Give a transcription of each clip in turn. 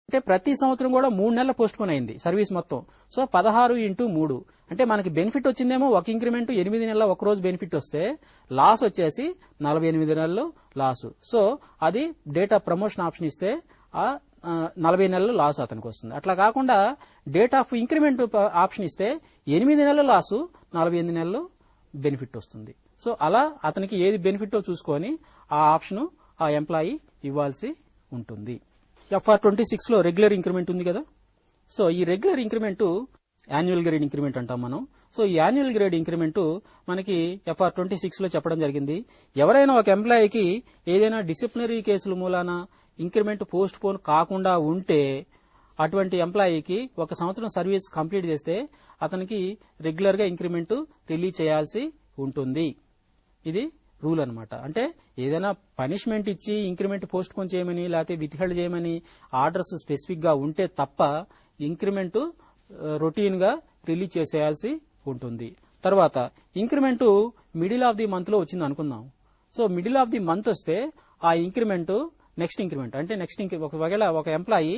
అంటే ప్రతి సంవత్సరం కూడా 3 నెలల పోస్ట్ పోన్ అయింది సర్వీస్ మొత్తం. సో 16x3 అంటే మనకి బెనిఫిట్ వచ్చిందేమో ఒక ఇంక్రిమెంట్ 8 నెలల ఒక రోజు బెనిఫిట్ వస్తే లాస్ వచ్చేసి 48 నెలలు లాస్. సో అది డేట్ ఆఫ్ ప్రమోషన్ ఆప్షన్ ఇస్తే ఆ 40 నెలలు లాస్ అతనికి వస్తుంది. అట్లా కాకుండా డేట్ ఆఫ్ ఇంక్రిమెంట్ ఆప్షన్ ఇస్తే 8 నెలలు లాసు 48 నెలలు బెనిఫిట్ వస్తుంది. సో అలా అతనికి ఏది బెనిఫిటో చూసుకొని ఆ ఆప్షన్ ఆ ఎంప్లాయీ ఇవ్వాల్సి ఉంటుంది. FR26 లో రెగ్యులర్ ఇంక్రిమెంట్ ఉంది కదా. సో ఈ regular increment annual grade increment అంటాం మనం. సో ఈ యాన్యువల్ గ్రేడ్ ఇంక్రిమెంట్ మనకి FR26 లో చెప్పడం జరిగింది. ఎవరైనా ఒక ఎంప్లాయీకి ఏదైనా డిసిప్లినరీ కేసుల మూలాన ఇంక్రిమెంట్ పోస్ట్ పోన్ కాకుండా ఉంటే అటువంటి ఎంప్లాయీకి 1 సంవత్సరం సర్వీస్ కంప్లీట్ చేస్తే అతనికి రెగ్యులర్ గా ఇంక్రిమెంట్ రిలీజ్ చేయాల్సి ఉంటుంది. ఇది రూల్ అన్నమాట. అంటే ఏదైనా పనిష్మెంట్ ఇచ్చి ఇంక్రిమెంట్ పోస్ట్ పోన్ చేయమని లేకపోతే విత్హెల్డ్ చేయమని ఆర్డర్స్ స్పెసిఫిక్ గా ఉంటే తప్ప ఇంక్రిమెంట్ రొటీన్ గా రిలీజ్ చేసేయాల్సి ఉంటుంది. తర్వాత increment middle of the month లో వచ్చింది అనుకుందాం. So middle of the month వస్తే ఆ ఇంక్రిమెంట్ నెక్స్ట్ ఇంక్రిమెంట్ అంటే ఒకవేళ ఒక ఎంప్లాయీ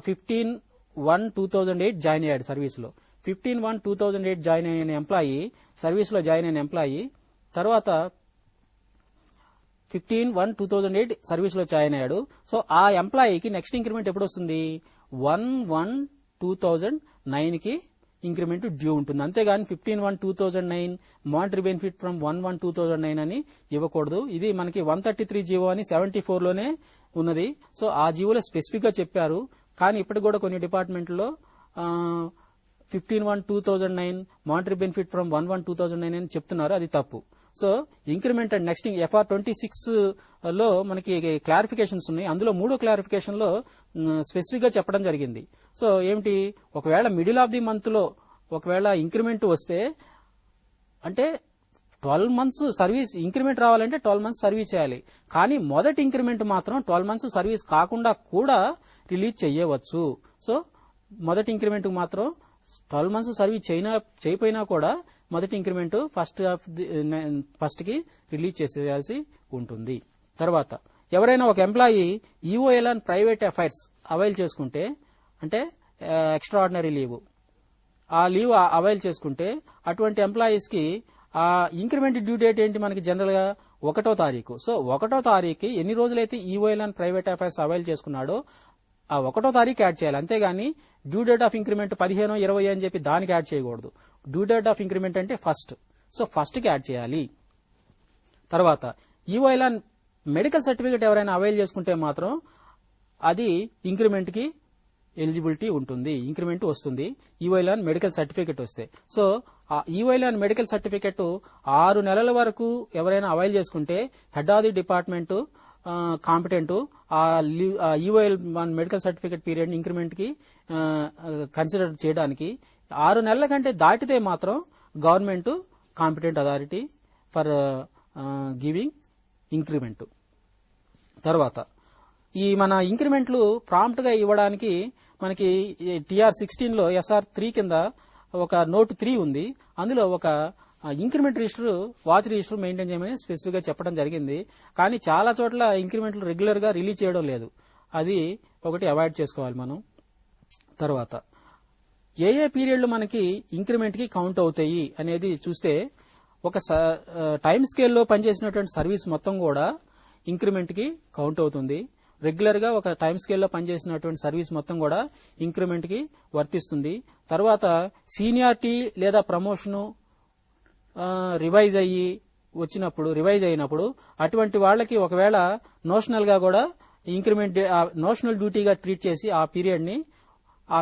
15/1/2008 జాయిన్ అయ్యాడు సర్వీస్ లో. 15/1/2008 జాయిన్ అయిన ఎంప్లాయీ సర్వీస్ లో జాయిన్ అయిన ఎంప్లాయీ తర్వాత 15/1/2008 సర్వీస్ లో జాయిన్ అయ్యాడు. సో ఆ ఎంప్లాయీకి నెక్స్ట్ ఇంక్రిమెంట్ ఎప్పుడు వస్తుంది? 1/1/2009 కి ఇంక్రిమెంట్ డ్యూ ఉంటుంది. అంతేగాని 15/1/2009 మానిటరీ బెనిఫిట్ ఫ్రమ్ 1/1/2009 అని ఇవ్వకూడదు. ఇది మనకి 133 జీవో అని 74 లోనే ఉన్నది. సో ఆ జీవోలో స్పెసిఫిక్ గా చెప్పారు. కానీ ఇప్పటికి కూడా కొన్ని డిపార్ట్మెంట్లో 15/1/2009 మానిటరీ బెనిఫిట్ ఫ్రమ్ 1/1/2009 అని చెప్తున్నారు. అది తప్పు. So increment and next FR26 లో మనకి క్లారిఫికేషన్స్ ఉన్నాయి. అందులో 3వ క్లారిఫికేషన్ లో స్పెసిఫిక్ గా చెప్పడం జరిగింది. సో ఏమిటి, ఒకవేళ మిడిల్ ఆఫ్ ది మంత్ లో ఒకవేళ ఇంక్రిమెంట్ వస్తే అంటే 12 మంత్స్ సర్వీస్ ఇంక్రిమెంట్ రావాలంటే 12 మంత్స్ సర్వీస్ చేయాలి. కానీ మొదటి ఇంక్రిమెంట్ మాత్రం 12 మంత్స్ సర్వీస్ కాకుండా కూడా రిలీజ్ చేయవచ్చు. సో మొదటి ఇంక్రిమెంట్ మాత్రం 12 మంత్స్ సర్వీస్ చేయకపోయినా కూడా మొదటి ఇంక్రిమెంట్ ఫస్ట్ కి రిలీజ్ చేసేయాల్సి ఉంటుంది. తర్వాత ఎవరైనా ఒక employee EOL and private affairs avail చేసుకుంటే అంటే ఎక్స్ట్రా ఆర్డినరీ లీవ్ ఆ లీవ్ అవైల్ చేసుకుంటే అటువంటి ఎంప్లాయీస్ కి ఆ ఇంక్రిమెంట్ డ్యూ డేట్ ఏంటి మనకి జనరల్ గా 1వ తారీఖు. సో 1వ తారీఖుకి ఎన్ని రోజులైతే EOL and private affairs avail చేసుకున్నాడో ఆ 1వ తారీఖు యాడ్ చేయాలి. అంతేగాని డ్యూ డేట్ ఆఫ్ ఇంక్రిమెంట్ 15, 20 అని చెప్పి దానికి యాడ్ చేయకూడదు. డ్యూ డేట్ ఆఫ్ ఇంక్రిమెంట్ అంటే ఫస్ట్. సో ఫస్ట్ కి యాడ్ చేయాలి. తర్వాత EOL అండ్ మెడికల్ సర్టిఫికేట్ ఎవరైనా అవైల్ చేసుకుంటే మాత్రం అది ఇంక్రిమెంట్ కి ఎలిజిబిలిటీ ఉంటుంది, ఇంక్రిమెంట్ వస్తుంది. EOL అండ్ మెడికల్ సర్టిఫికేట్ వస్తే. సో ఆ EOL అండ్ మెడికల్ సర్టిఫికేట్ 6 నెలల వరకు ఎవరైనా అవైల్ చేసుకుంటే head of the department competent ఆ EOL medical certificate period increment కి కన్సిడర్ చేయడానికి. 6 నెలల కంటే దాటితే మాత్రం government competent authority for giving increment. తర్వాత ఈ మన ఇంక్రిమెంట్లు ప్రాంప్ట్ గా ఇవ్వడానికి మనకి TR16 లో SR3 కింద ఒక నోట్ 3 ఉంది. అందులో ఒక increment register watch register maintain చేయమని స్పెసిఫిక్ గా చెప్పడం జరిగింది. కానీ చాలా చోట్ల ఇంక్రిమెంట్లు రెగ్యులర్ గా రిలీజ్ చేయడం లేదు. అది ఒకటి అవాయిడ్ చేసుకోవాలి మనం. తర్వాత ఏ పీరియడ్లు మనకి ఇంక్రిమెంట్ కి కౌంట్ అవుతాయి అనేది చూస్తే ఒక టైం స్కేల్లో పనిచేసినటువంటి సర్వీస్ మొత్తం కూడా ఇంక్రిమెంట్ కి కౌంట్ అవుతుంది. రెగ్యులర్ గా ఒక టైం స్కేల్లో పనిచేసినటువంటి సర్వీస్ మొత్తం కూడా ఇంక్రిమెంట్ కి వర్తిస్తుంది. తర్వాత సీనియారిటీ లేదా ప్రమోషన్ రివైజ్ అయినప్పుడు అటువంటి వాళ్ళకి ఒకవేళ నోషనల్ గా కూడా ఇంక్రిమెంట్ నోషనల్ డ్యూటీగా ట్రీట్ చేసి ఆ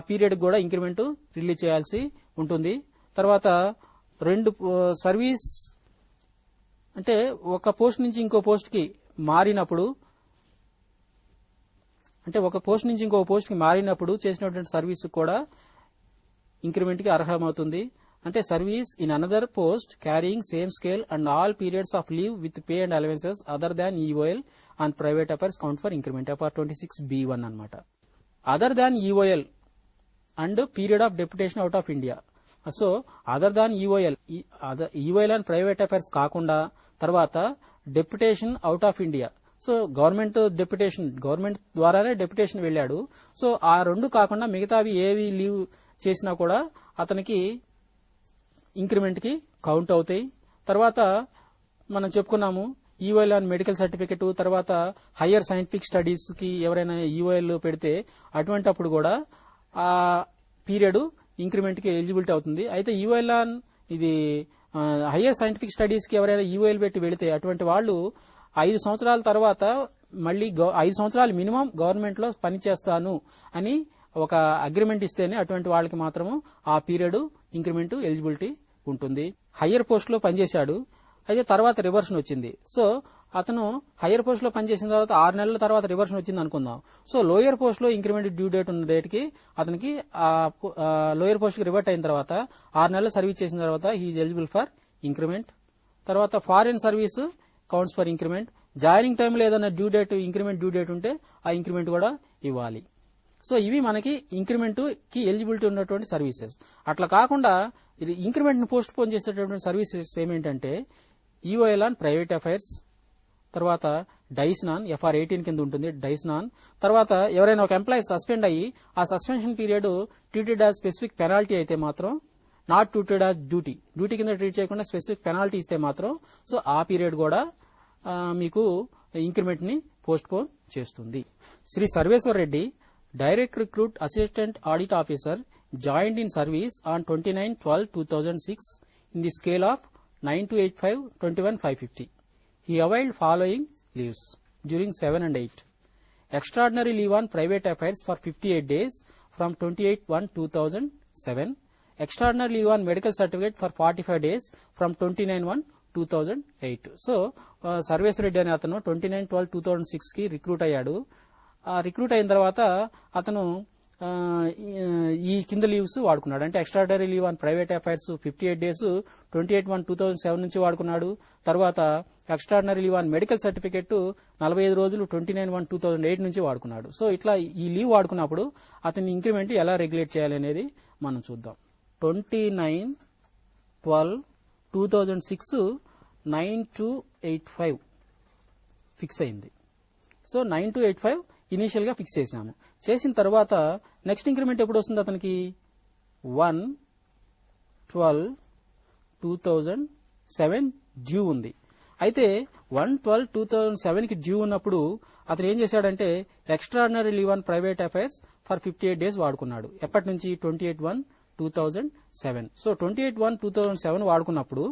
పీరియడ్ కూడా ఇంక్రిమెంట్ రిలీజ్ చేయాల్సి ఉంటుంది. తర్వాత 2 సర్వీస్ అంటే ఒక పోస్ట్ నుంచి ఇంకో పోస్ట్ కి మారినప్పుడు చేసినటువంటి సర్వీస్ కూడా ఇంక్రిమెంట్ కి అర్హమవుతుంది. అంటే service in another post carrying same scale and all periods of leave with pay and allowances other than EOL and private affairs count for increment FR26B1 అన్నమాట. Other than EOL and period of deputation out of India. So other than EOL and private affairs కాకుండా తర్వాత deputation out of India so government ద్వారానే deputation వెళ్ళాడు. So ఆ 2 కాకుండా మిగతావి ఏవి leave చేసినా కూడా అతనికి ఇంక్రిమెంట్ కి కౌంట్ అవుతాయి. తర్వాత మనం చెప్పుకున్నాము ఈఓఎల్ అండ్ మెడికల్ సర్టిఫికెట్, తర్వాత హయ్యర్ సైంటిఫిక్ స్టడీస్ కి ఎవరైనా ఈఓఎల్ పెడితే అటువంటి అప్పుడు కూడా ఆ పీరియడ్ ఇంక్రిమెంట్ కి ఎలిజిబిలిటీ అవుతుంది. అయితే ఈఓఎల్ ఇది హయ్యర్ సైంటిఫిక్ స్టడీస్ కి ఎవరైనా ఈఓఎల్ పెట్టి వెళితే అటువంటి వాళ్ళు 5 సంవత్సరాల తర్వాత మళ్ళీ 5 సంవత్సరాలు మినిమం గవర్నమెంట్ లో పనిచేస్తాను అని ఒక అగ్రిమెంట్ ఇస్తేనే అటువంటి వాళ్ళకి మాత్రము ఆ పీరియడ్ ఇంక్రిమెంట్ ఎలిజిబిలిటీ ఉంటుంది. హయ్యర్ పోస్ట్ లో పనిచేశాడు, అయితే తర్వాత రివర్షన్ వచ్చింది. సో అతను హయ్యర్ పోస్ట్ లో పనిచేసిన తర్వాత 6 నెలల తర్వాత రివర్షన్ వచ్చింది అనుకుందాం. సో లోయర్ పోస్ట్ లో ఇంక్రిమెంట్ డ్యూ డేట్ ఉన్న డేట్ కి అతనికి లోయర్ పోస్ట్ కి రివర్ట్ అయిన తర్వాత 6 నెలలు సర్వీస్ చేసిన తర్వాత హీఈస్ ఎలిజిబుల్ ఫర్ ఇంక్రిమెంట్. తర్వాత foreign service counts for increment. Joining టైంలో ఏదైనా ఇంక్రిమెంట్ డ్యూ డేట్ ఉంటే ఆ ఇంక్రిమెంట్ కూడా ఇవ్వాలి. సో ఇవి మనకి ఇంక్రిమెంట్ కి ఎలిజిబిలిటీ ఉన్నటువంటి సర్వీసెస్. అట్లా కాకుండా ఇంక్రిమెంట్ ను పోస్ట్ పోన్ చేసేటటువంటి సర్వీసెస్ ఏమేంటంటే ఈఓఎల్ ఆన్ ప్రైవేట్ అఫైర్స్, తర్వాత డైస్నాన్ FR18 కింద ఉంటుంది డైస్నాన్. తర్వాత ఎవరైనా ఒక ఎంప్లాయీ సస్పెండ్ అయ్యి ఆ suspension period treated as specific penalty అయితే మాత్రం, నాట్ ట్రీటెడ్ యాజ్ డ్యూటీ కింద ట్రీట్ చేయకుండా స్పెసిఫిక్ పెనాల్టీ ఇస్తే మాత్రం సో ఆ పీరియడ్ కూడా మీకు ఇంక్రిమెంట్ ని పోస్ట్ పోన్ చేస్తుంది. Shri Sarveshwar Reddy, direct recruit assistant audit officer, joined in service on 29/12/2006 in the scale of 9-8-5-21-550. He availed following leaves during 7 and 8. Extraordinary leave on private affairs for 58 days from 28/1/2007. Extraordinary leave on medical certificate for 45 days from 29/1/2008. So, Sarveshwar Reddy అనే అతను 29/12/2006 కి recruit అయ్యాడు. ఆ recruit అయిన తర్వాత అతను ఈ కింద లీవ్స్ వాడుకున్నాడు. అంటే extraordinary leave on private affairs 58 days 28/1/2007 నుంచి వాడుకున్నాడు. తర్వాత extraordinary leave on medical certificate 45 రోజులు 29/1/2008 నుంచి వాడుకున్నాడు. సో ఇట్లా ఈ లీవ్ వాడుకున్నప్పుడు అతని ఇంక్రిమెంట్ ఎలా రెగ్యులేట్ చేయాలి అనేది మనం చూద్దాం. 29/12/2006 9285 ఫిక్స్ అయింది. సో 9285 ఇనీషియల్ గా ఫిక్స్ చేశాము. చేసిన తర్వాత నెక్స్ట్ ఇంక్రిమెంట్ ఎప్పుడు వస్తుంది అతనికి 1/12/2007 డ్యూ ఉంది. అయితే 1/12/2007 కి డ్యూ ఉన్నప్పుడు అతను ఏం చేశాడంటే extraordinary leave on private affairs for 58 days వాడుకున్నాడు. ఎప్పటి నుంచి 28/1/2007. సో 28/1/2007 వాడుకున్నప్పుడు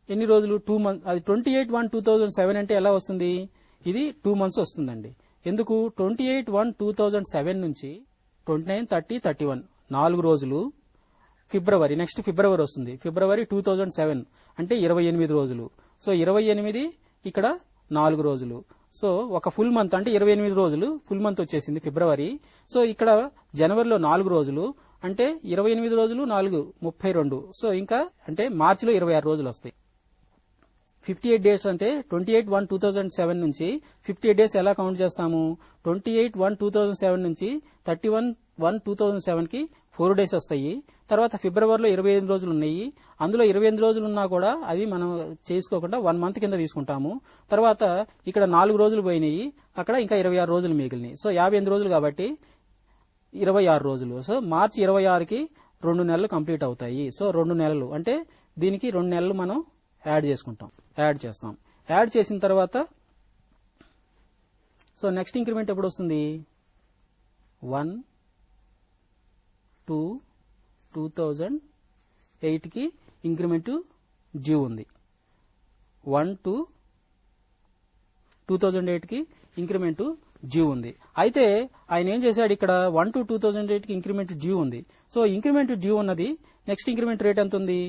ఎన్ని రోజులు 2 months. అది 28/1/2007 అంటే ఎలా వస్తుంది, ఇది 2 months వస్తుందండి. ఎందుకు 28/1/2007 నుంచి 29, 30, 31 4 రోజులు. నెక్స్ట్ ఫిబ్రవరి వస్తుంది. ఫిబ్రవరి 2007 అంటే 28 రోజులు. సో 28 ఇక్కడ 4 రోజులు. సో ఒక ఫుల్ మంత్ అంటే 28 రోజులు ఫుల్ మంత్ వచ్చేసింది ఫిబ్రవరి. సో ఇక్కడ జనవరిలో 4 రోజులు అంటే 28 రోజులు 4 32. సో ఇంకా అంటే మార్చిలో 26 రోజులు వస్తాయి. 58 డేస్ అంటే 28/1/2007 నుంచి 58 డేస్ ఎలా కౌంట్ చేస్తాము, 28/1/2007 నుంచి 31/1/2007 కి 4 డేస్ వస్తాయి. తర్వాత ఫిబ్రవరిలో 25 రోజులు ఉన్నాయి. అందులో 25 రోజులు ఉన్నా కూడా అవి మనం చేసుకోకుండా 1 month కింద తీసుకుంటాము. తర్వాత ఇక్కడ 4 రోజులు పోయినాయి, అక్కడ ఇంకా 26 రోజులు మిగిలినాయి. సో 58 రోజులు కాబట్టి 26 రోజులు. సో మార్చి 26కి 2 నెలలు కంప్లీట్ అవుతాయి. సో 2 నెలలు అంటే దీనికి 2 నెలలు మనం యాడ్ చేస్తాం. యాడ్ చేసిన తర్వాత సో నెక్స్ట్ ఇంక్రిమెంట్ ఎప్పుడు వస్తుంది 1/2/2008 కి ఇంక్రిమెంట్ డ్యూ ఉంది. 1/2/2008 కి ఇంక్రిమెంట్ డ్యూ ఉంది. అయితే ఆయన ఏం చేశాడు, ఇక్కడ 1/2/2008 కి ఇంక్రిమెంట్ డ్యూ ఉంది. సో ఇంక్రిమెంట్ డ్యూ ఉన్నది. నెక్స్ట్ ఇంక్రిమెంట్ రేట్ ఎంత ఉంది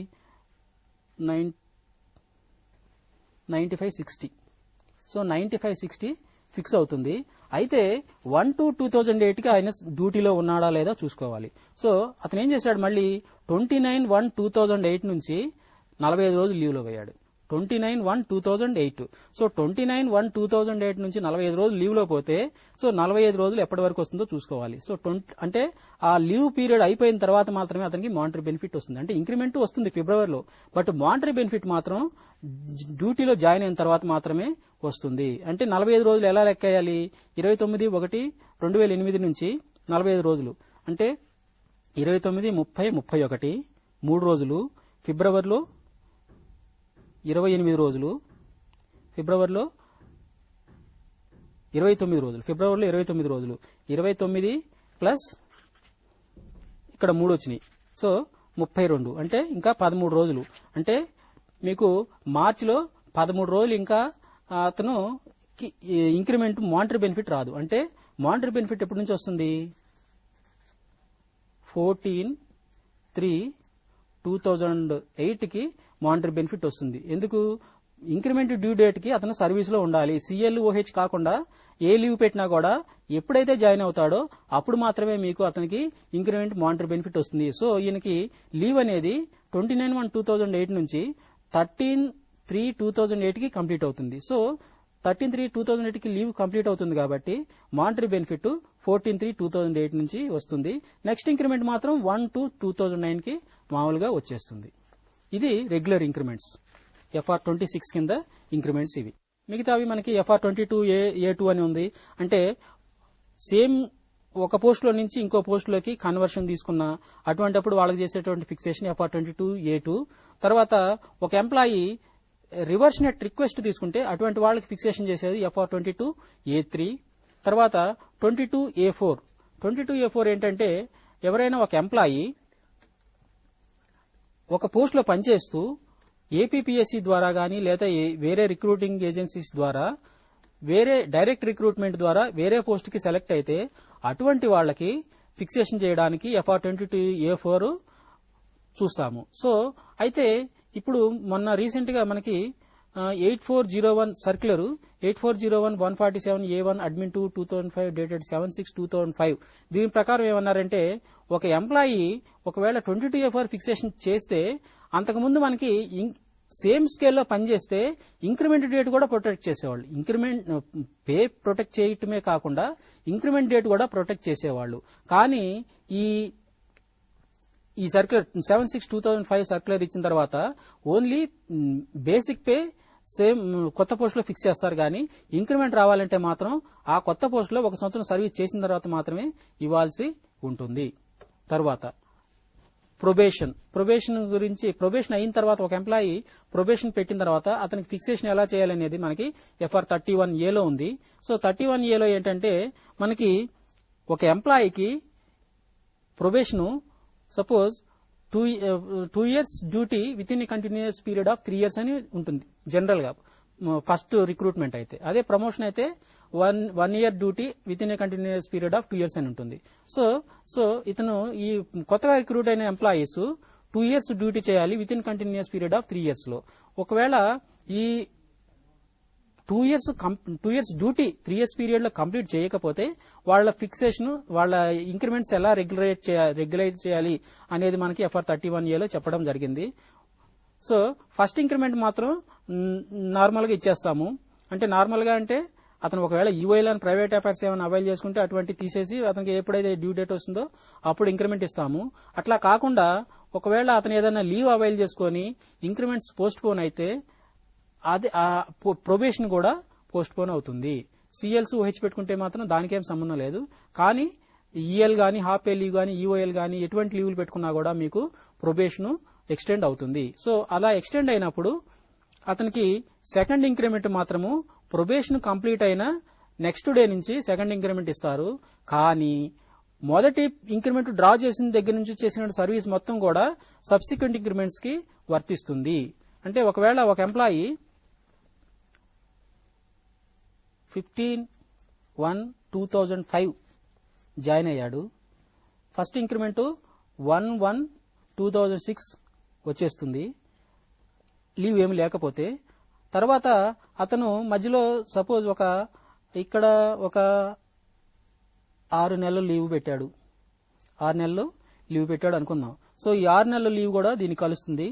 9560. సో 9560 ఫిక్స్ అవుతుంది. అయితే 1/2/2008 కి ఆయన డ్యూటీలో ఉన్నాడా లేదా చూసుకోవాలి. సో అతను ఏం చేశాడు, మళ్ళీ 29/1/2008 నుంచి 45 రోజులు లీవ్ లో పోయాడు. 29/1/2008. సో 29/1/2008 నుంచి 45 రోజులు లీవ్ లో పోతే సో 45 రోజులు ఎప్పటి వరకు వస్తుందో చూసుకోవాలి. సో అంటే ఆ లీవ్ పీరియడ్ అయిపోయిన తర్వాత మాత్రమే అతనికి మానిటరీ బెనిఫిట్ వస్తుంది. అంటే ఇంక్రిమెంట్ వస్తుంది ఫిబ్రవరిలో, బట్ మానిటరీ బెనిఫిట్ మాత్రం డ్యూటీలో జాయిన్ అయిన తర్వాత మాత్రమే వస్తుంది. అంటే 45 రోజులు ఎలా లెక్కేయాలి? 29/1/2008 నుంచి 45 రోజులు అంటే 29, 30, 31 3 రోజులు, ఫిబ్రవరిలో 28 రోజులు, ఫిబ్రవరిలో 29 రోజులు, 29 ప్లస్ ఇక్కడ 3 వచ్చినాయి. సో 32 అంటే ఇంకా 13 రోజులు. అంటే మీకు మార్చిలో 13 రోజులు ఇంకా అతను ఇంక్రిమెంట్ మానిటరీ బెనిఫిట్ రాదు. అంటే మానిటరీ బెనిఫిట్ ఎప్పటి నుంచి వస్తుంది? 14/3/2008 కి మానిటరీ బెనిఫిట్ వస్తుంది. ఎందుకు? ఇంక్రిమెంట్ డ్యూ డేట్ కి అతను సర్వీస్ లో ఉండాలి. CLOH కాకుండా ఏ లీవ్ పెట్టినా కూడా ఎప్పుడైతే జాయిన్ అవుతాడో అప్పుడు మాత్రమే మీకు అతనికి ఇంక్రిమెంట్ మానిటరీ బెనిఫిట్ వస్తుంది. సో ఈయనకి లీవ్ అనేది 29/1/2008 నుంచి 13/3/2008 కి కంప్లీట్ అవుతుంది. సో 13/3/2008 కి లీవ్ కంప్లీట్ అవుతుంది కాబట్టి మానిటరీ బెనిఫిట్ 14/3/2008 నుంచి వస్తుంది. నెక్స్ట్ ఇంక్రిమెంట్ మాత్రం 1/2/2009 కి మామూలుగా వచ్చేస్తుంది. ఇది రెగ్యులర్ ఇంక్రిమెంట్స్. FR26 కింద ఇంక్రిమెంట్స్ ఇవి. మిగతావి మనకి FR22A2 అని ఉంది. అంటే సేమ్ ఒక పోస్ట్ లో నుంచి ఇంకో పోస్ట్ లోకి కన్వర్షన్ తీసుకున్న అటువంటిప్పుడు వాళ్ళకి చేసేటువంటి ఫిక్సేషన్ FR22A2. తర్వాత ఒక ఎంప్లాయీ రివర్స్ నెట్ రిక్వెస్ట్ తీసుకుంటే అటువంటి వాళ్ళకి ఫిక్సేషన్ చేసేది FR22A3. తర్వాత 22A4. 22A4 ఏంటంటే ఎవరైనా ఒక ఎంప్లాయీ ఒక పోస్ట్ లో పనిచేస్తూ ఏపీపీఎస్సీ ద్వారా గానీ లేదా వేరే రిక్రూటింగ్ ఏజెన్సీస్ ద్వారా వేరే డైరెక్ట్ రిక్రూట్మెంట్ ద్వారా వేరే పోస్ట్ కి సెలెక్ట్ అయితే అటువంటి వాళ్ళకి ఫిక్సేషన్ చేయడానికి FR22A4 చూస్తాము. సో అయితే ఇప్పుడు మొన్న రీసెంట్ గా మనకి 8401 సర్క్యులర్ 8401/147A1 అడ్మిన్ 2 2005 డేటెడ్ 7/6/2005 దీని ప్రకారం ఏమన్నారంటే ఒక ఎంప్లాయీ ఒకవేళ 22A4 ఫిక్సేషన్ చేస్తే అంతకుముందు మనకి సేమ్ స్కేల్లో పనిచేస్తే ఇంక్రిమెంట్ డేట్ కూడా ప్రొటెక్ట్ చేసేవాళ్ళు. ఇంక్రిమెంట్ పే ప్రొటెక్ట్ చేయటమే కాకుండా ఇంక్రిమెంట్ డేట్ కూడా ప్రొటెక్ట్ చేసేవాళ్ళు. కానీ ఈ సర్క్యులర్ 7/6/2005 సర్క్యులర్ ఇచ్చిన తర్వాత ఓన్లీ బేసిక్ పే సేమ్ కొత్త పోస్ట్ లో ఫిక్స్ చేస్తారు. కానీ ఇంక్రిమెంట్ రావాలంటే మాత్రం ఆ కొత్త పోస్ట్ లో 1 సంవత్సరం సర్వీస్ చేసిన తర్వాత మాత్రమే ఇవ్వాల్సి ఉంటుంది. తర్వాత ప్రొబేషన్ గురించి, ప్రొబేషన్ అయిన తర్వాత ఒక ఎంప్లాయీ ప్రొబేషన్ పెట్టిన తర్వాత అతనికి ఫిక్సేషన్ ఎలా చేయాలనేది మనకి FR31A లో ఉంది. సో 31A లో ఏంటంటే మనకి ఒక ఎంప్లాయీకి probation suppose 2 years duty with in continuous period of 3 years అని ఉంటుంది జనరల్ గా ఫస్ట్ రిక్రూట్మెంట్ అయితే. అదే ప్రమోషన్ అయితే 1 year duty with in continuous period of 2 years అని ఉంటుంది. సో ఇతను ఈ కొత్తగా రిక్రూట్ అయిన ఎంప్లాయీస్ 2 years డ్యూటీ చేయాలి with in continuous period of 3 years లో. ఒకవేళ ఈ 2 years డ్యూటీ 3 years పీరియడ్ లో కంప్లీట్ చేయకపోతే వాళ్ళ ఫిక్సేషన్, వాళ్ళ ఇంక్రిమెంట్స్ ఎలా రెగ్యులైజ్ చేయాలి అనేది మనకి FR31A లో చెప్పడం జరిగింది. సో ఫస్ట్ ఇంక్రిమెంట్ మాత్రం నార్మల్ గా ఇచ్చేస్తాము. అంటే నార్మల్ గా అంటే అతను ఒకవేళ యూఐఎల్ అని ప్రైవేట్ అఫైర్స్ ఏమైనా అవైల్ చేసుకుంటే అటువంటి తీసేసి అతనికి ఎప్పుడైతే డ్యూ డేట్ వస్తుందో అప్పుడు ఇంక్రిమెంట్ ఇస్తాము. అట్లా కాకుండా ఒకవేళ అతను ఏదైనా లీవ్ అవైల్ చేసుకుని ఇంక్రిమెంట్స్ పోస్ట్ పోన్ అయితే అది ప్రొబేషన్ కూడా పోస్ట్ పోన్ అవుతుంది. CLs OH పెట్టుకుంటే మాత్రం దానికేం సంబంధం లేదు. కానీ ఈఎల్ గానీ, హాఫ్ పే లీవ్ గానీ, ఈఓఎల్ గానీ ఎటువంటి లీవ్లు పెట్టుకున్నా కూడా మీకు ప్రొబేషన్ ఎక్స్టెండ్ అవుతుంది. సో అలా ఎక్స్టెండ్ అయినప్పుడు అతనికి సెకండ్ ఇంక్రిమెంట్ మాత్రము ప్రొబేషన్ కంప్లీట్ అయిన నెక్స్ట్ డే నుంచి సెకండ్ ఇంక్రిమెంట్ ఇస్తారు. కానీ మొదటి ఇంక్రిమెంట్ డ్రా చేసిన దగ్గర నుంచి చేసిన సర్వీస్ మొత్తం కూడా సబ్సిక్వెంట్ ఇంక్రిమెంట్స్ కి వర్తిస్తుంది. అంటే ఒకవేళ ఒక ఎంప్లాయీ 15/1/2005 జాయిన్ అయ్యాడు. ఫస్ట్ ఇంక్రిమెంట్ 1/1/2006 వచ్చేస్తుంది లీవ్ ఏమి లేకపోతే. తర్వాత అతను మధ్యలో సపోజ్ ఇక్కడ ఒక 6 నెలలు లీవ్ పెట్టాడు. 6 నెలలు లీవ్ పెట్టాడు అనుకుందాం. సో ఈ 6 నెలల లీవ్ కూడా దీన్ని కలుస్తుంది.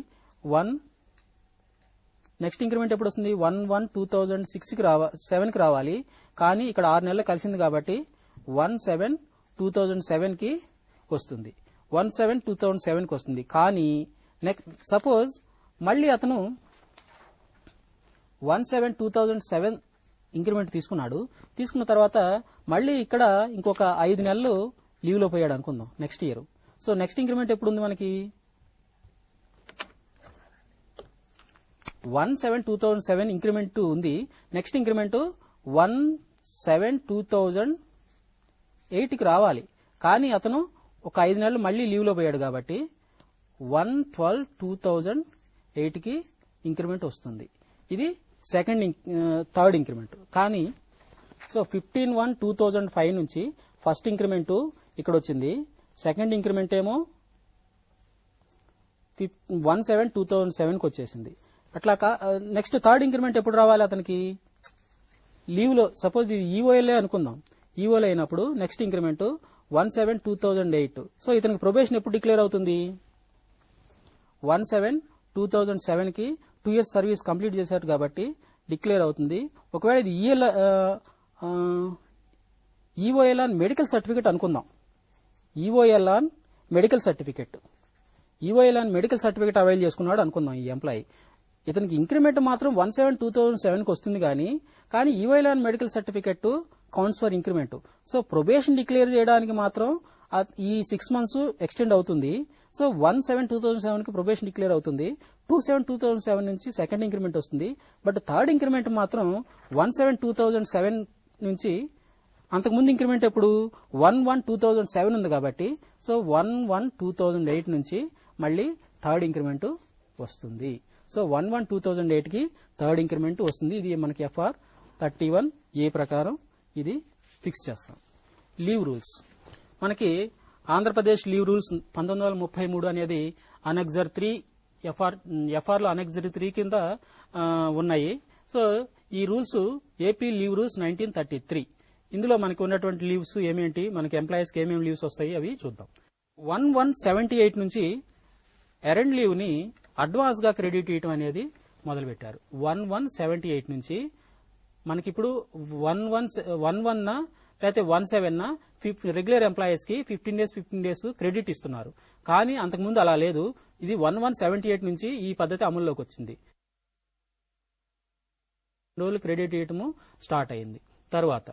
నెక్స్ట్ ఇంక్రిమెంట్ ఎప్పుడు వస్తుంది 1/1/2007కి రావాలి. కానీ ఇక్కడ 6 నెలలు కలిసింది కాబట్టి 1/7/2007కి వస్తుంది. 1/7/2007కి వస్తుంది. కానీ నెక్స్ట్ సపోజ్ మళ్ళీ అతను 1/7/2007 ఇంక్రిమెంట్ తీసుకున్న తర్వాత మళ్ళీ ఇక్కడ ఇంకొక 5 నెలలు లీవ్ లో పోయాడు అనుకుందాం next year. So next increment ఎప్పుడు ఉంది మనకి 1/7/2007 ఇంక్రిమెంట్ ఉంది. నెక్స్ట్ ఇంక్రిమెంట్ 1/7/2008కి రావాలి. కానీ అతను ఒక 5 నెలలు మళ్ళీ లీవ్ లో పోయాడు కాబట్టి 1/12/2008కి ఇంక్రిమెంట్ వస్తుంది. ఇది థర్డ్ ఇంక్రిమెంట్. కానీ సో 15/1/2005 నుంచి ఫస్ట్ ఇంక్రిమెంట్ ఇక్కడ వచ్చింది. సెకండ్ ఇంక్రిమెంట్ ఏమో 1/7/2007కి వచ్చేసింది. అట్లా నెక్స్ట్ థర్డ్ ఇంక్రిమెంట్ ఎప్పుడు రావాలి అతనికి లీవ్ లో. సపోజ్ ఇది ఈఓఎల్ఏ అనుకుందాం. ఈఓఎల్ అయినప్పుడు నెక్స్ట్ ఇంక్రిమెంట్ 1/7/2008. సో ఇతనికి ప్రొబేషన్ ఎప్పుడు డిక్లేర్ అవుతుంది 1/7/2007కి 2 years సర్వీస్ కంప్లీట్ చేశారు కాబట్టి డిక్లేర్ అవుతుంది. ఒకవేళ ఇది ఈఓఎల్ ఆన్ మెడికల్ సర్టిఫికెట్ అనుకుందాం. EOL on medical certificate avail చేసుకున్నాడు అనుకుందాం ఈ ఎంప్లాయీ. ఇతనికి ఇంక్రిమెంట్ మాత్రం 1/7/2007కి వస్తుంది. కానీ EOL on medical certificate counts for increment. So probation declare చేయడానికి మాత్రం ఈ 6 months ఎక్స్టెండ్ అవుతుంది. సో 1/7/2007కి ప్రొబేషన్ డిక్లేర్ అవుతుంది. 2/7/2007 నుంచి సెకండ్ ఇంక్రిమెంట్ వస్తుంది. బట్ థర్డ్ ఇంక్రిమెంట్ మాత్రం 1/7/2007 నుంచి అంతకుముందు ఇంక్రిమెంట్ ఎప్పుడు 1/1/2007 ఉంది కాబట్టి సో 1/1/2008 నుంచి మళ్ళీ థర్డ్ ఇంక్రిమెంట్ వస్తుంది. సో 1/1/2008కి థర్డ్ ఇంక్రిమెంట్ వస్తుంది. ఇది మనకి FR 31A ప్రకారం ఇది ఫిక్స్ చేస్తాం. లీవ్ రూల్స్ మనకి ఆంధ్రప్రదేశ్ లీవ్ రూల్స్ 1933 అనేది అనెక్సర్ 3 FR లో అనెక్సర్ 3 కింద ఉన్నాయి. సో ఈ రూల్స్ ఏపీ లీవ్ రూల్స్ 1933. ఇందులో మనకి ఉన్నటువంటి లీవ్స్ ఏమేంటి, మనకి ఎంప్లాయీస్ కి ఏమేమి లీవ్స్ వస్తాయి అవి చూద్దాం. 1178 నుంచి ఎరండ్ లీవ్ ని అడ్వాన్స్ గా క్రెడిట్ చేయడం అనేది మొదలుపెట్టారు. 1178 నుంచి మనకి ఇప్పుడు 11 లేకపోతే 17 రెగ్యులర్ ఎంప్లాయీస్ కి 15 days క్రెడిట్ ఇస్తున్నారు. కానీ అంతకుముందు అలా లేదు. ఇది 1178 నుంచి ఈ పద్ధతి అమల్లోకి వచ్చింది. రోజులు క్రెడిట్ ఇవ్వటము స్టార్ట్ అయింది. తర్వాత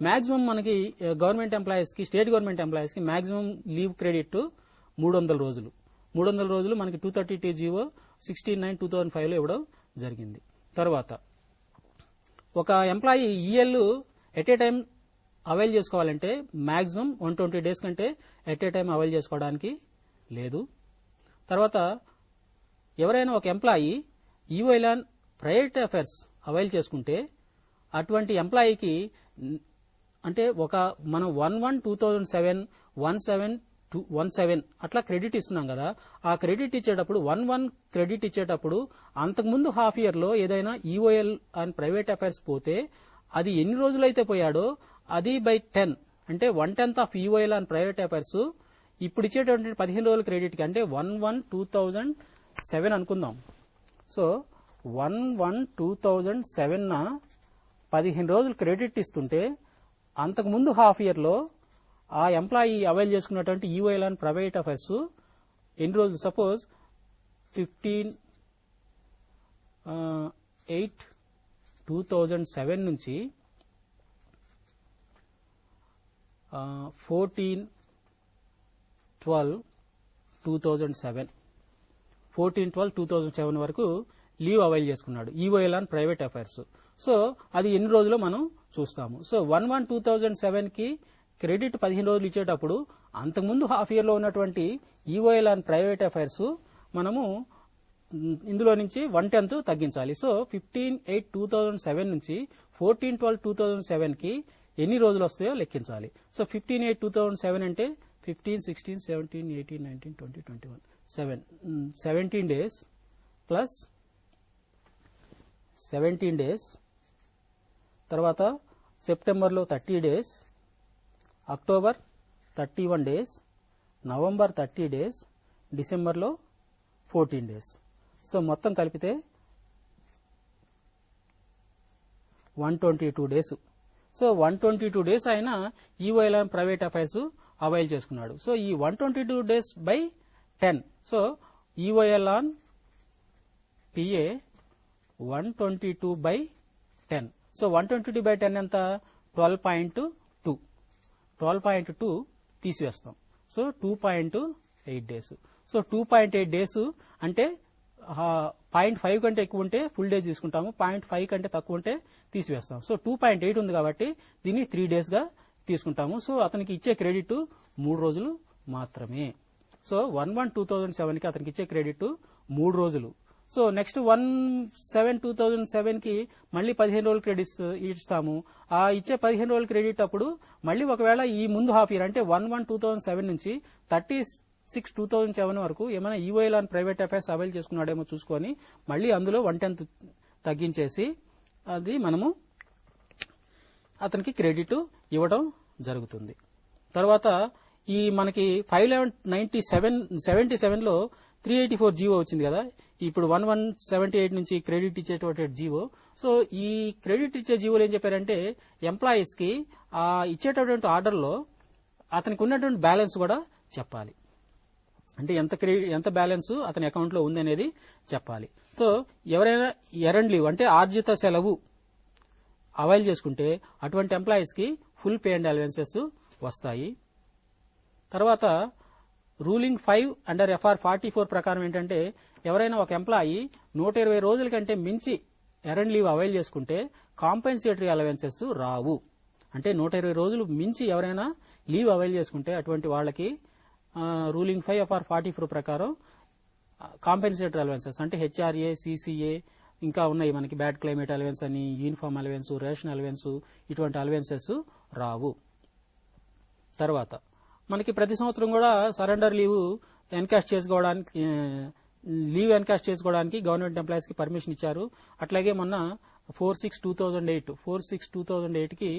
మాక్సిమం మనకి గవర్నమెంట్ ఎంప్లాయీస్ కి, స్టేట్ గవర్నమెంట్ ఎంప్లాయీస్ కి మాక్సిమం లీవ్ క్రెడిట్ 300 రోజులు. 300 రోజులు మనకి 232 జీవో 16/9/2005 లో ఇవ్వడం జరిగింది. తర్వాత ఒక employee EL at a time avail చేసుకోవాలంటే మాక్సిమం 120 days కంటే ఎట్ ఏ టైం అవైల్ చేసుకోవడానికి లేదు. తర్వాత ఎవరైనా ఒక employee EOL on private affairs avail చేసుకుంటే అటువంటి ఎంప్లాయీకి అంటే మనం 1/1/2007 17 అట్లా క్రెడిట్ ఇస్తున్నాం కదా, ఆ క్రెడిట్ ఇచ్చేటప్పుడు 1/1 క్రెడిట్ ఇచ్చేటప్పుడు అంతకుముందు హాఫ్ ఇయర్ లో ఏదైనా ఈఓఎల్ అండ్ ప్రైవేట్ అఫైర్స్ పోతే అది ఎన్ని రోజులైతే పోయాడో అది బై 10 అంటే 1/10 of EOL and private affairs ఇప్పుడు ఇచ్చేటువంటి 15 రోజుల క్రెడిట్ కి అంటే 1/1/2007 అనుకుందాం. సో 1/1/2007 15 రోజులు క్రెడిట్ ఇస్తుంటే అంతకుముందు హాఫ్ ఇయర్ లో ఆ ఎంప్లాయీ అవైల్ చేసుకున్నటువంటి ఈఓఎల్ అండ్ ప్రైవేట్ అఫైర్స్ ఎన్ని రోజులు, సపోజ్ 15/8/2007 నుంచి 14/12/2007 వరకు లీవ్ అవైల్ చేసుకున్నాడు EOL and private affairs. So అది ఎన్ని రోజులు మనం చూస్తాము. సో 1/1/2007 కి క్రెడిట్ 15 రోజులు ఇచ్చేటప్పుడు అంతకుముందు హాఫ్ ఇయర్ లో ఉన్నటువంటి ఈఓఎల్ అండ్ ప్రైవేట్ అఫైర్స్ మనము ఇందులో నుంచి 1/10 తగ్గించాలి. సో 15/8/2007 నుంచి 14/12/2007 కి ఎన్ని రోజులు వస్తాయో లెక్కించాలి. సో 15/8/2007 అంటే 15, 16, 17, 18, 19, 20, 21 17 days ప్లస్ 17 days. తర్వాత సెప్టెంబర్లో 30 days, October 31 days, November 30 days, డిసెంబర్లో 14 days. సో మొత్తం కలిపితే 122 డేస్. సో 122 డేస్ ఆయన EOL on private affairs avail చేసుకున్నాడు. సో ఈ 122 days by 10. So EOL on PA 122 by 10. So 122 by 10 ఎంత? 12.2. 12.2 తీసివేస్తాం. So 2.8 days. సో 2.8 డేస్ అంటే 0.5 కంటే ఎక్కువ ఉంటే ఫుల్ డే తీసుకుంటాము, 0.5 కంటే తక్కువ ఉంటే తీసివేస్తాం. సో 2.8 ఉంది కాబట్టి దీన్ని 3 డేస్ గా తీసుకుంటాము. సో అతనికి ఇచ్చే క్రెడిట్ 3 రోజులు మాత్రమే. సో 1/1/2007 కి అతనికి ఇచ్చే క్రెడిట్ 3 రోజులు. సో నెక్స్ట్ 1/7/2007 కి మళ్ళీ 15 రోజులు క్రెడిట్స్ ఇస్తాము. ఆ ఇచ్చే 15 రోజుల క్రెడిట్ అప్పుడు మళ్ళీ ఒకవేళ ఈ ముందు హాఫ్ ఇయర్ అంటే 1/1/2007 నుంచి 30/6/2007 వరకు ఏమైనా EOL on private affairs avail చేసుకున్నాడేమో చూసుకొని మళ్ళీ అందులో 1/10 తగ్గించేసి అది మనము అతనికి క్రెడిట్ ఇవ్వడం జరుగుతుంది. తర్వాత ఈ మనకి 5/11/77 లో 384 జీవో వచ్చింది కదా. ఇప్పుడు 1178 నుంచి క్రెడిట్ ఇచ్చేటువంటి జీవో. సో ఈ క్రెడిట్ ఇచ్చే జీవోలు ఏం చెప్పారంటే ఎంప్లాయీస్ కి ఆ ఇచ్చేటటువంటి ఆర్డర్ లో అతనికి ఉన్నటువంటి బ్యాలెన్స్ కూడా చెప్పాలి. అంటే ఎంత బ్యాలెన్స్ అతని అకౌంట్ లో ఉంది అనేది చెప్పాలి. సో ఎవరైనా ఎర్న్డ్ లీవ్ అంటే ఆర్జిత సెలవు అవైల్ చేసుకుంటే అటువంటి ఎంప్లాయీస్ కి ఫుల్ పే అండ్ అలవెన్సెస్ వస్తాయి. తర్వాత రూలింగ్ 5 అండర్ FR 44 ప్రకారం ఏంటంటే ఎవరైనా ఒక ఎంప్లాయీ 120 రోజుల కంటే మించి ఎర్న్డ్ లీవ్ అవైల్ చేసుకుంటే కాంపెన్సేటరీ అలవెన్సెస్ రావు. అంటే 120 రోజులు మించి ఎవరైనా లీవ్ అవైల్ చేసుకుంటే అటువంటి వాళ్ళకి రూలింగ్ 5 FR 44 ప్రకారం కాంపెన్సేటరీ అలవెన్సెస్ అంటే HRA, CCA ఇంకా ఉన్నాయి మనకి బ్యాడ్ క్లైమేట్ అలవెన్స్ అని, యూనిఫామ్ అలవెన్స్, రేషన్ అలవెన్స్, ఇటువంటి అలవెన్సెస్ రావు. తర్వాత మనకి ప్రతి సంవత్సరం కూడా సరెండర్ లీవ్ ఎన్కాష్ చేసుకోవడానికి గవర్నమెంట్ ఎంప్లాయీస్ కి పర్మిషన్ ఇచ్చారు. అట్లాగే మొన్న 4/6/2008 కి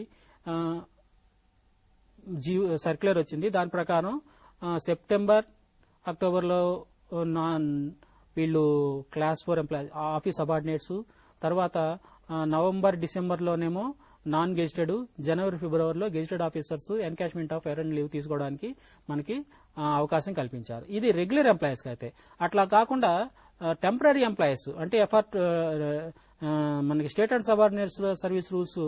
సర్క్యులర్ వచ్చింది. దాని ప్రకారం సెప్టెంబర్, అక్టోబర్లో వీళ్ళు క్లాస్ 4 ఎంప్లాయీ ఆఫీస్ సబార్డినేట్స్, తర్వాత నవంబర్, డిసెంబర్లోనేమో నాన్ గెజిటెడ్, జనవరి, ఫిబ్రవరిలో gazetted officers encashment of earned leave తీసుకోవడానికి మనకి అవకాశం కల్పించారు. ఇది రెగ్యులర్ ఎంప్లాయీస్ కి అయితే. అట్లా కాకుండా టెంపరరీ ఎంప్లాయీస్ అంటే మనకి state and subordinates service rules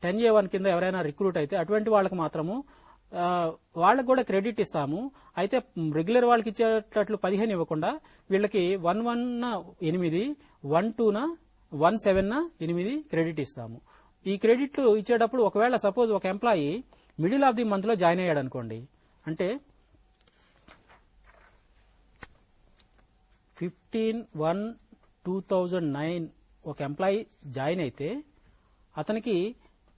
10A1 కింద ఎవరైనా రిక్రూట్ అయితే అటువంటి వాళ్ళకి మాత్రము వాళ్ళకు కూడా క్రెడిట్ ఇస్తాము. అయితే రెగ్యులర్ వాళ్ళకి ఇచ్చేటట్లు 15 ఇవ్వకుండా వీళ్ళకి 1/1/8, 1/2/17/8 క్రెడిట్ ఇస్తాము. ఈ క్రెడిట్లు ఇచ్చేటప్పుడు ఒకవేళ సపోజ్ ఒక employee middle of the month లో జాయిన్ అయ్యాడు అనుకోండి, అంటే 15/1/2009 ఒక ఎంప్లాయీ జాయిన్ అయితే అతనికి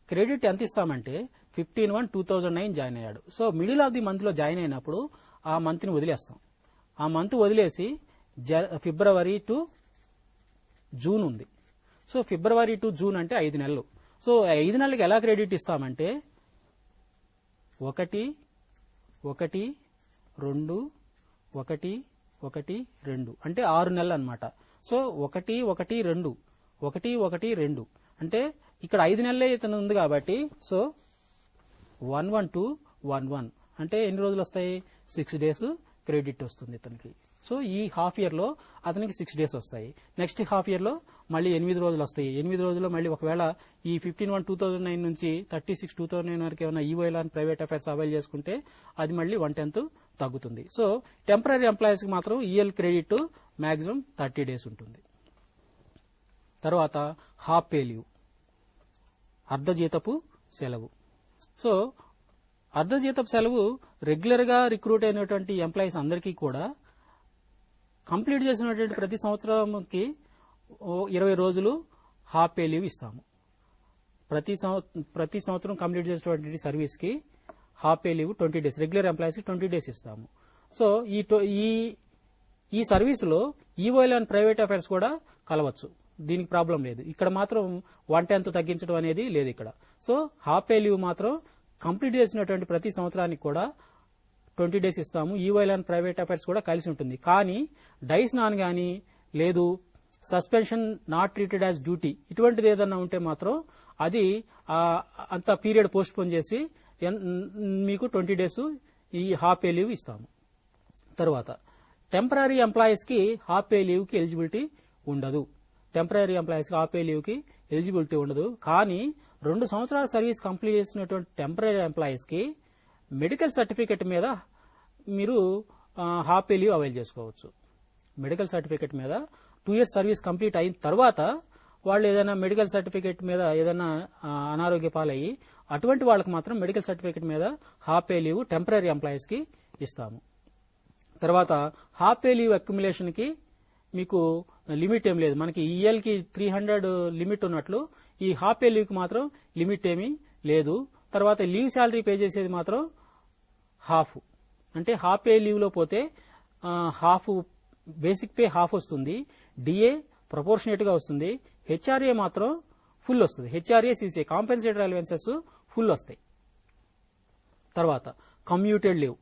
క్రెడిట్ ఎంత ఇస్తామంటే 15/1/2009 జాయిన్ అయ్యాడు. So middle of the month లో జాయిన్ అయినప్పుడు ఆ మంత్ ని వదిలేస్తాం. ఆ మంత్ వదిలేసి ఫిబ్రవరి టు జూన్ ఉంది. సో ఫిబ్రవరి టు జూన్ అంటే 5 నెలలు. సో 5 నెలలకి ఎలా క్రెడిట్ ఇస్తామంటే 1, 1, 2, 1, 1, 2 అంటే 6 నెలలు అన్నమాట. సో 1, 1, 2, 1, 1, 2 అంటే ఇక్కడ 5 నెలలే ఇతను ఉంది కాబట్టి సో 1/1/2/1/1 అంటే ఎన్ని రోజులు వస్తాయి? 6 డేస్ క్రెడిట్ వస్తుంది ఇతనికి. సో ఈ హాఫ్ ఇయర్ లో అతనికి 6 డేస్ వస్తాయి. నెక్స్ట్ హాఫ్ ఇయర్ లో మళ్ళీ 8 రోజులు వస్తాయి. 8 రోజుల్లో మళ్ళీ ఒకవేళ ఈ 15/1/2009 నుంచి 30/6/2009 వరకు ఏమైనా EOL on private affairs avail చేసుకుంటే అది మళ్ళీ 1/10 తగ్గుతుంది. సో టెంపరరీ ఎంప్లాయీస్ కి మాత్రం ఈఎల్ క్రెడిట్ మాక్సిమం 30 డేస్ ఉంటుంది. తర్వాత హాఫ్ పే లీవ్, అర్ధజీతపు సెలవు. సో అర్ధజీతపు సెలవు రెగ్యులర్ గా రిక్రూట్ అయినటువంటి ఎంప్లాయీస్ అందరికీ కూడా కంప్లీట్ చేసినటువంటి ప్రతి సంవత్సరంకి 20 రోజులు హాఫ్ పే లీవ్ ఇస్తాము. ప్రతి సంవత్సరం కంప్లీట్ చేసినటువంటి సర్వీస్ కి half pay leave 20 days, regular employees కి 20 డేస్ ఇస్తాము. సో ఈ సర్వీసులో ఈఓఎల్ అండ్ ప్రైవేట్ అఫైర్స్ కూడా కలవచ్చు, దీనికి ప్రాబ్లం లేదు. ఇక్కడ మాత్రం 1/10 తగ్గించడం అనేది లేదు ఇక్కడ. సో హాఫ్ పే లీవ్ మాత్రం కంప్లీట్ చేసినటువంటి ప్రతి సంవత్సరానికి కూడా 20 డేస్ ఇస్తాము. ఈఓఎల్ అండ్ ప్రైవేట్ అఫైర్స్ కూడా కలిసి ఉంటుంది. కానీ డైస్ నాన్ గానీ లేదు suspension not treated as duty ఇటువంటిది ఏదన్నా ఉంటే మాత్రం అది అంత పీరియడ్ పోస్ట్ పోన్ చేసి మీకు 20 days ఈ హాఫ్ పే లీవ్ ఇస్తాము. తర్వాత టెంపరరీ ఎంప్లాయీస్ కి హాఫ్ పే లీవ్ కి ఎలిజిబిలిటీ ఉండదు. టెంపరరీ ఎంప్లాయీస్ కి హాఫ్ పే లీవ్ కి ఎలిజిబిలిటీ ఉండదు. కానీ 2 సంవత్సరాల సర్వీస్ కంప్లీట్ చేసినటువంటి టెంపరరీ ఎంప్లాయీస్ కి మెడికల్ సర్టిఫికెట్ మీద మీరు హాఫ్ పే లీవ్ అవైల్ చేసుకోవచ్చు. మెడికల్ సర్టిఫికెట్ మీద 2 years సర్వీస్ కంప్లీట్ అయిన తర్వాత వాళ్ళు ఏదైనా మెడికల్ సర్టిఫికెట్ మీద ఏదైనా అనారోగ్య పాలయ్యి అటువంటి వాళ్ళకి మాత్రం మెడికల్ సర్టిఫికెట్ మీద half pay leave temporary employees కి ఇస్తాము. తర్వాత హాఫ్ పే లీవ్ అక్యుములేషన్ కి మీకు లిమిట్ ఏం లేదు. మనకి ఈఎల్ కి 300 లిమిట్ ఉన్నట్లు ఈ హాఫ్ పే లీవ్ కి మాత్రం లిమిట్ ఏమీ లేదు. తర్వాత లీవ్ శాలరీ పే చేసేది మాత్రం హాఫ్, అంటే హాఫ్ పే లీవ్ లో పోతే హాఫ్ బేసిక్ పే హాఫ్ వస్తుంది, డిఏ ప్రపోర్షనేట్ గా వస్తుంది, హెచ్ఆర్ఏ మాత్రం ఫుల్ వస్తుంది. HRA CCA compensated allowances full వస్తాయి. తర్వాత కమ్యూటెడ్ లీవ్.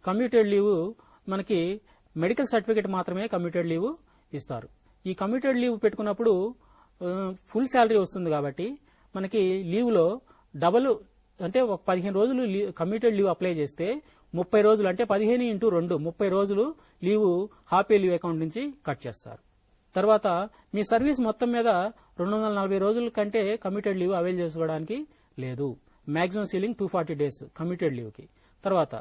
కమ్యూటెడ్ లీవ్ మనకి మెడికల్ సర్టిఫికెట్ మాత్రమే కమ్యూటెడ్ లీవ్ ఇస్తారు. ఈ కమ్యూటెడ్ లీవ్ పెట్టుకున్నప్పుడు ఫుల్ శాలరీ వస్తుంది కాబట్టి మనకి లీవ్ లో డబుల్ అంటే ఒక 15 రోజులు కమ్యూటెడ్ లీవ్ అప్లై చేస్తే 30 రోజులు అంటే 15 × 2 30 రోజులు leave half pay leave account నుంచి కట్ చేస్తారు. తర్వాత మీ సర్వీస్ మొత్తం మీద 240 రోజుల కంటే కమ్యూటెడ్ లీవ్ అవైల్ చేసుకోవడానికి లేదు. Maximum ceiling 240 days commuted leave కి. తర్వాత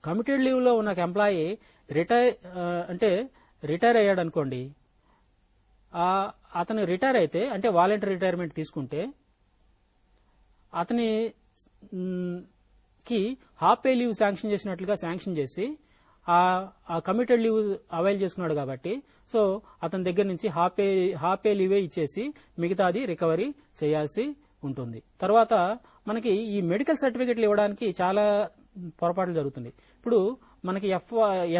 కమ్యూటెడ్ లీవ్ లో ఉన్న ఎంప్లాయీ రిటైర్ అయ్యాడు అనుకోండి, అతను రిటైర్ అయితే అంటే వాలంటరీ రిటైర్మెంట్ తీసుకుంటే అతని కి హాఫ్ పే లీవ్ శాంక్షన్ చేసినట్లుగా శాంక్షన్ చేసి ఆ కమ్యూటెడ్ లీవ్ అవైల్ చేసుకున్నాడు కాబట్టి సో అతని దగ్గర నుంచి హాఫ్ పే లీవే ఇచ్చేసి మిగతాది రికవరీ చేయాల్సి ఉంటుంది. తర్వాత మనకి ఈ మెడికల్ సర్టిఫికెట్లు ఇవ్వడానికి చాలా పొరపాట్లు జరుగుతున్నాయి. ఇప్పుడు మనకి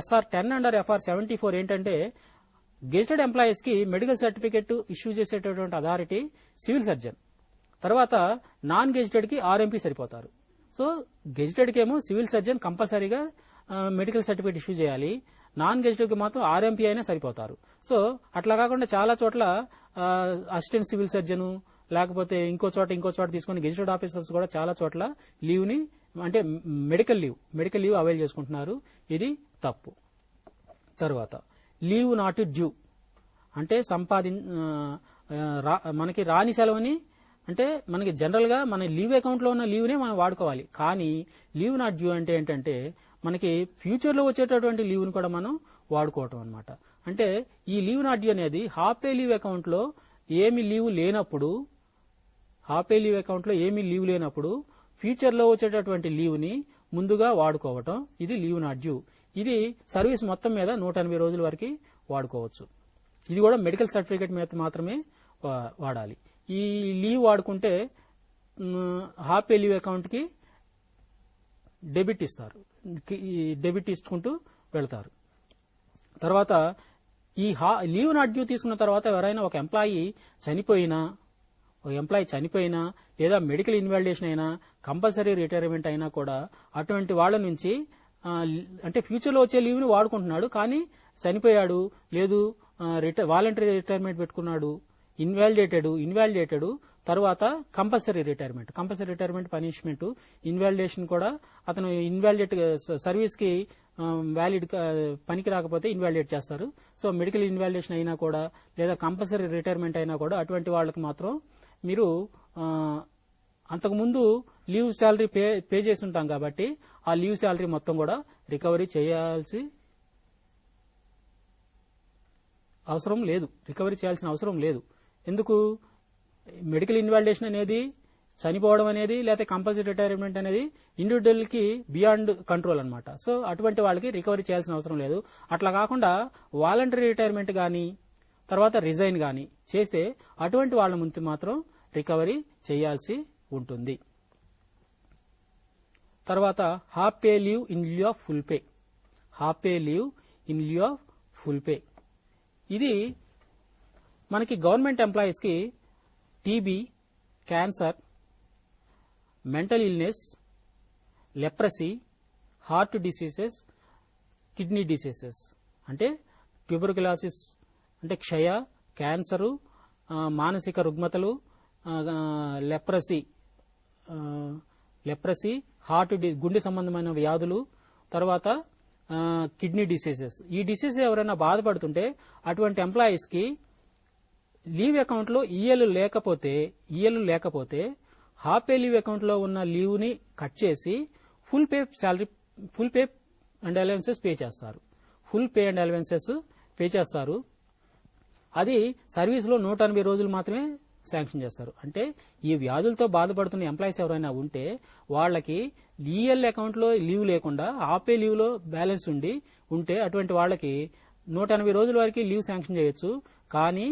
SR 10 అండర్ FR 74 ఏంటంటే గెజిటెడ్ ఎంప్లాయీస్ కి మెడికల్ సర్టిఫికెట్ ఇష్యూ చేసేటటువంటి అథారిటీ సివిల్ సర్జన్. తర్వాత నాన్ గెజిటెడ్ కి RMP సరిపోతారు. సో గెజిటెడ్ కేమో సివిల్ సర్జన్ కంపల్సరీగా మెడికల్ సర్టిఫికేట్ ఇష్యూ చేయాలి, నాన్ గెజిటెడ్ కి మాత్రం RMP అయినా సరిపోతారు. సో అట్లా కాకుండా చాలా చోట్ల అసిస్టెంట్ సివిల్ సర్జన్ లేకపోతే ఇంకో చోట తీసుకుని గెజిటెడ్ ఆఫీసర్స్ కూడా చాలా చోట్ల లీవ్ ని అంటే మెడికల్ లీవ్ అవైల్ చేసుకుంటున్నారు. ఇది తప్పు. తర్వాత లీవ్ నాట్ డ్యూ అంటే మనకి రాని సెలవుని అంటే మనకి జనరల్ గా మన లీవ్ అకౌంట్ లో ఉన్న లీవ్ నే మనం వాడుకోవాలి. కానీ లీవ్ నాట్ డ్యూ అంటే ఏంటంటే మనకి ఫ్యూచర్ లో వచ్చేటటువంటి లీవ్ ని కూడా మనం వాడుకోవటం అనమాట. అంటే ఈ లీవ్ నాట్ డ్యూ అనేది హాఫ్ పే లీవ్ అకౌంట్ లో ఏమి లీవ్ లేనప్పుడు ఫ్యూచర్ లో వచ్చేటటువంటి లీవ్ ని ముందుగా వాడుకోవటం, ఇది లీవ్ నాట్ డ్యూ. ఇది సర్వీస్ మొత్తం మీద 180 రోజుల వరకు వాడుకోవచ్చు. ఇది కూడా మెడికల్ సర్టిఫికేట్ మీద మాత్రమే వాడాలి. ఈ లీవ్ వాడుకుంటే హాఫ్ పే లీవ్ అకౌంట్ కి డెబిట్ ఇస్తారు, డెబిట్ ఇచ్చుకుంటూ వెళ్తారు. తర్వాత ఈ లీవ్ నాట్ డ్యూ తీసుకున్న తర్వాత ఎవరైనా ఒక ఎంప్లాయీ చనిపోయినా లేదా మెడికల్ ఇన్వాలిడేషన్ అయినా కంపల్సరీ రిటైర్మెంట్ అయినా కూడా అటువంటి వాళ్ళ నుంచి అంటే ఫ్యూచర్ లో వచ్చే లీవ్ ని వాడుకుంటున్నాడు, కానీ చనిపోయాడు లేదు వాలంటరీ రిటైర్మెంట్ పెట్టుకున్నాడు, ఇన్వాలిడేటెడ్ తర్వాత కంపల్సరీ రిటైర్మెంట్ పనిష్మెంట్ ఇన్వాలిడేషన్ కూడా అతను ఇన్వాలిడేట్ సర్వీస్ కి వ్యాలిడ్ పనికి రాకపోతే ఇన్వాలిడేట్ చేస్తారు. సో మెడికల్ ఇన్వాలిడేషన్ అయినా కూడా లేదా కంపల్సరీ రిటైర్మెంట్ అయినా కూడా అటువంటి వాళ్ళకి మాత్రం మీరు అంతకుముందు లీవ్ శాలరీ పే చేసి ఉంటాం కాబట్టి ఆ లీవ్ శాలరీ మొత్తం కూడా రికవరీ చేయాల్సిన అవసరం లేదు. ఎందుకు? మెడికల్ ఇన్వాలిడేషన్ అనేది, చనిపోవడం అనేది లేకపోతే కంపల్సరీ రిటైర్మెంట్ అనేది ఇండివిజువల్ కి బియాండ్ కంట్రోల్ అనమాట. సో అటువంటి వాళ్ళకి రికవరీ చేయాల్సిన అవసరం లేదు. అట్లా కాకుండా వాలంటరీ రిటైర్మెంట్ గానీ తర్వాత రిజైన్ గానీ చేస్తే అటువంటి వాళ్ళ ముందు మాత్రం రికవరీ చేయాల్సి ఉంటుంది. తర్వాత half pay leave in lieu of full pay. ఇది మనకి గవర్నమెంట్ ఎంప్లాయీస్ కి TB, cancer, mental illness, leprosy, heart diseases, kidney diseases అంటే ట్యూబర్కులాసిస్ అంటే క్షయ, క్యాన్సరు, మానసిక రుగ్మతలు, లెప్రసీ, గుండె సంబంధమైన వ్యాధులు, తర్వాత కిడ్నీ డిసీజెస్. ఈ డిసీజ్ ఎవరైనా బాధపడుతుంటే అటువంటి ఎంప్లాయీస్ కి లీవ్ అకౌంట్ లో ఈఎల్ లేకపోతే హాఫ్ పే లీవ్ అకౌంట్ లో ఉన్న లీవ్ ని కట్ చేసి full pay and allowances pay చేస్తారు. అది సర్వీస్ లో 180 రోజులు మాత్రమే శాంక్షన్ చేస్తారు. అంటే ఈ వ్యాధులతో బాధపడుతున్న ఎంప్లాయీస్ ఎవరైనా ఉంటే వాళ్ళకి ఈఎల్ అకౌంట్ లో లీవ్ లేకుండా హాఫ్ పే లీవ్ లో బ్యాలెన్స్ ఉంటే అటువంటి వాళ్ళకి 180 రోజుల వరకు లీవ్ శాంక్షన్ చేయొచ్చు. కానీ